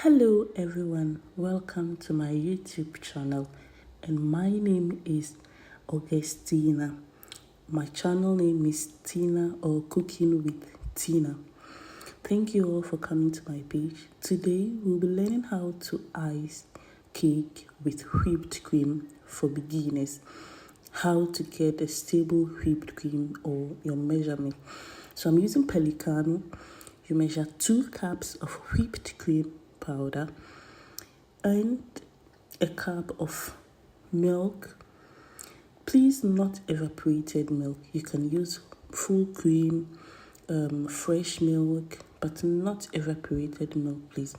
Hello everyone, welcome to my YouTube channel, and my name is Augustina. My channel name is Tina or Cooking with Tina. Thank you all for coming to my page. Today we'll be learning how to ice cake with whipped cream for beginners. How to get a stable whipped cream or your measurement. So I'm using Pelicano. You measure 2 cups of whipped cream powder and a cup of milk. Please, not evaporated milk. You can use full cream, fresh milk, but not evaporated milk, please.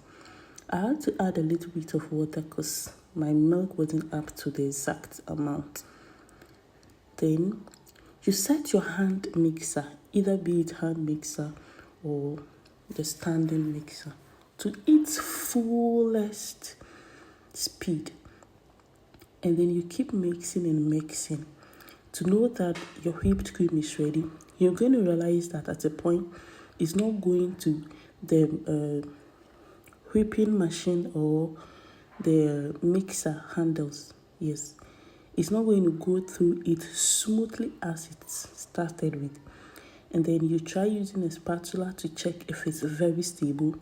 I had to add a little bit of water because my milk wasn't up to the exact amount. Then you set your hand mixer, either be it hand mixer or the standing mixer, to its fullest speed, and then you keep mixing and mixing to know that your whipped cream is ready. You're going to realize that at a point it's not going to the whipping machine or the mixer handles. Yes, it's not going to go through it smoothly as it started with. And then you try using a spatula to check if it's very stable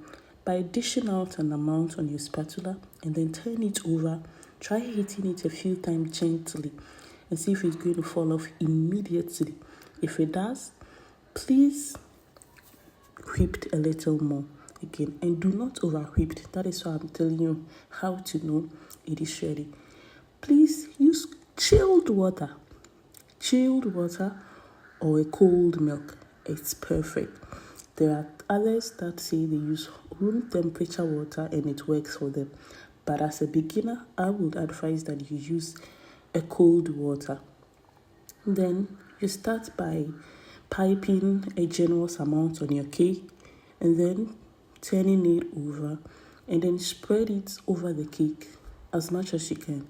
by dishing out an amount on your spatula and then turn it over. Try hitting it a few times gently and see if it's going to fall off immediately. If it does, please whip a little more again, and do not over whip. That is why I'm telling you how to know it is ready. Please use chilled water or a cold milk. It's perfect. There are others that say they use room temperature water and it works for them. But as a beginner, I would advise that you use a cold water. Then you start by piping a generous amount on your cake and then turning it over and then spread it over the cake as much as you can.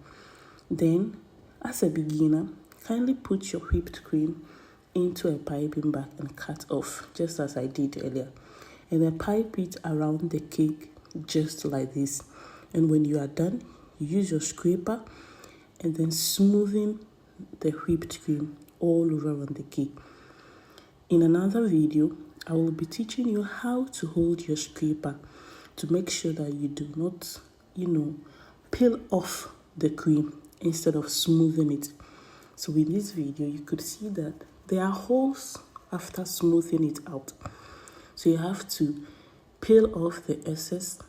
Then, as a beginner, kindly put your whipped cream into a piping bag and cut off, just as I did earlier. And then pipe it around the cake just like this. And when you are done, you use your scraper and then smoothing the whipped cream all over on the cake. In another video, I will be teaching you how to hold your scraper to make sure that you do not, peel off the cream instead of smoothing it. So in this video, you could see that there are holes after smoothing it out. So you have to peel off the excess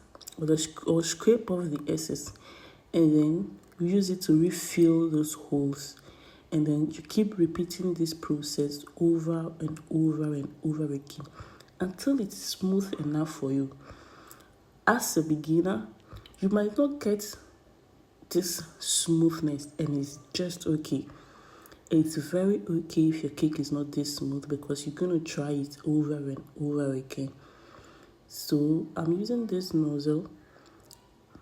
or scrape off the excess and then use it to refill those holes. And then you keep repeating this process over and over and over again until it's smooth enough for you. As a beginner, you might not get this smoothness, and it's just okay. It's very okay if your cake is not this smooth because you're going to try it over and over again. So I'm using this nozzle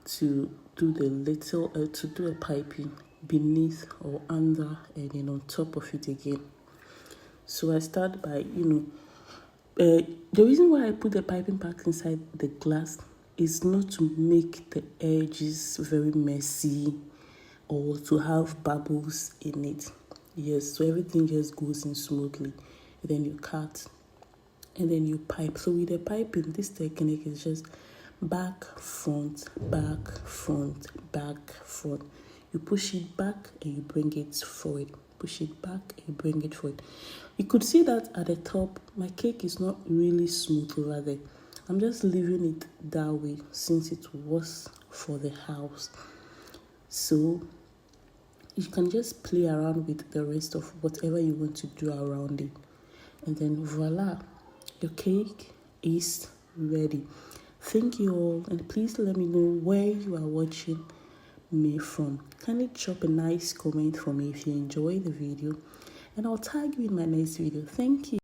to do a piping beneath or under and then on top of it again. So I start by, the reason why I put the piping back inside the glass is not to make the edges very messy or to have bubbles in it. Yes, so everything just goes in smoothly. And then you cut and then you pipe. So with the piping, this technique is just back, front, back, front, back, front. You push it back and you bring it forward. Push it back and you bring it forward. You could see that at the top, my cake is not really smooth over there. I'm just leaving it that way since it was for the house. So you can just play around with the rest of whatever you want to do around it. And then voila, your cake is ready. Thank you all, and please let me know where you are watching me from. Kindly drop a nice comment for me if you enjoy the video, and I'll tag you in my next video. Thank you.